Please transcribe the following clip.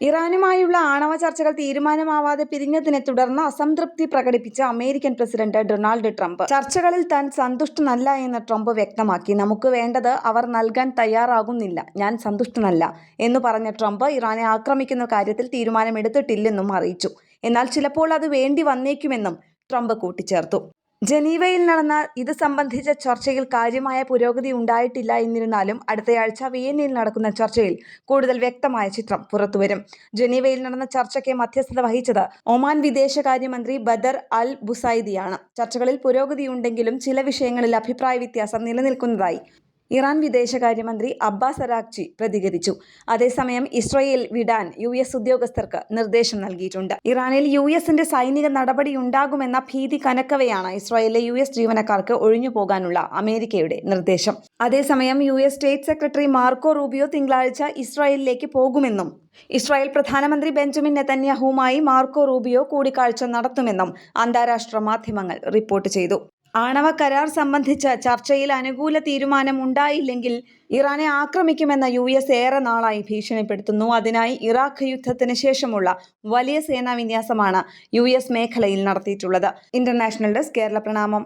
ഇറാനുമായുള്ള ആണവ ചർച്ചകൾ തീരുമാനമാവാതെ പിരിഞ്ഞതിനെ തുടർന്ന് അസംതൃപ്തി പ്രകടിപ്പിച്ച അമേരിക്കൻ പ്രസിഡന്റ് ഡൊണാൾഡ് ട്രംപ് ചർച്ചകളിൽ താൻ സന്തുഷ്ടനല്ല എന്ന് ട്രംപ് വ്യക്തമാക്കി. നമുക്ക് വേണ്ടത് അവർ നൽകാൻ തയ്യാറാകുന്നില്ല, ഞാൻ സന്തുഷ്ടനല്ല എന്നു പറഞ്ഞ ട്രംപ് ഇറാനെ ആക്രമിക്കുന്ന കാര്യത്തിൽ തീരുമാനമെടുത്തിട്ടില്ലെന്നും അറിയിച്ചു. എന്നാൽ ചിലപ്പോൾ അത് വേണ്ടി വന്നേക്കുമെന്നും ട്രംപ് കൂട്ടിച്ചേർത്തു. ജനീവയിൽ നടന്ന ഇത് സംബന്ധിച്ച ചർച്ചയിൽ കാര്യമായ പുരോഗതി ഉണ്ടായിട്ടില്ല. എന്നിരുന്നാലും അടുത്തയാഴ്ച വിയന്നയിൽ നടക്കുന്ന ചർച്ചയിൽ കൂടുതൽ വ്യക്തമായ ചിത്രം പുറത്തുവരും. ജനീവയിൽ നടന്ന ചർച്ചയ്ക്ക് മധ്യസ്ഥത വഹിച്ചത് ഒമാൻ വിദേശകാര്യമന്ത്രി ബദർ അൽ ബുസൈദിയാണ്. ചർച്ചകളിൽ പുരോഗതിയുണ്ടെങ്കിലും ചില വിഷയങ്ങളിൽ അഭിപ്രായ വ്യത്യാസം നിലനിൽക്കുന്നതായി ഇറാൻ വിദേശകാര്യമന്ത്രി അബ്ബാസ് അരാഗ്ചി പ്രതികരിച്ചു. അതേസമയം ഇസ്രയേൽ വിടാൻ US ഉദ്യോഗസ്ഥർക്ക് നിർദ്ദേശം നൽകിയിട്ടുണ്ട്. ഇറാനിൽ US-ന്റെ സൈനിക നടപടിയുണ്ടാകുമെന്ന ഭീതി കനക്കവെയാണ് ഇസ്രയേലിലെ US ജീവനക്കാർക്ക് ഒഴിഞ്ഞുപോകാനുള്ള അമേരിക്കയുടെ നിർദ്ദേശം. അതേസമയം US state secretary Marco Rubio തിങ്കളാഴ്ച ഇസ്രായേലിലേക്ക് പോകുമെന്നും ഇസ്രായേൽ പ്രധാനമന്ത്രി ബെഞ്ചമിൻ നെതന്യാഹുവുമായി മാർക്കോ റൂബിയോ കൂടിക്കാഴ്ച നടത്തുമെന്നും അന്താരാഷ്ട്ര മാധ്യമങ്ങൾ റിപ്പോർട്ട് ചെയ്തു. ആണവ കരാർ സംബന്ധിച്ച ചർച്ചയിൽ അനുകൂല തീരുമാനം ഉണ്ടായില്ലെങ്കിൽ ഇറാനെ ആക്രമിക്കുമെന്ന US ഏറെ നാളായി ഭീഷണിപ്പെടുത്തുന്നു. അതിനായി ഇറാഖ് യുദ്ധത്തിന് ശേഷമുള്ള വലിയ സേനാ വിന്യാസമാണ് US മേഖലയിൽ നടത്തിയിട്ടുള്ളത്. ഇന്റർനാഷണൽ ഡെസ്ക്, കേരള പ്രണാമം.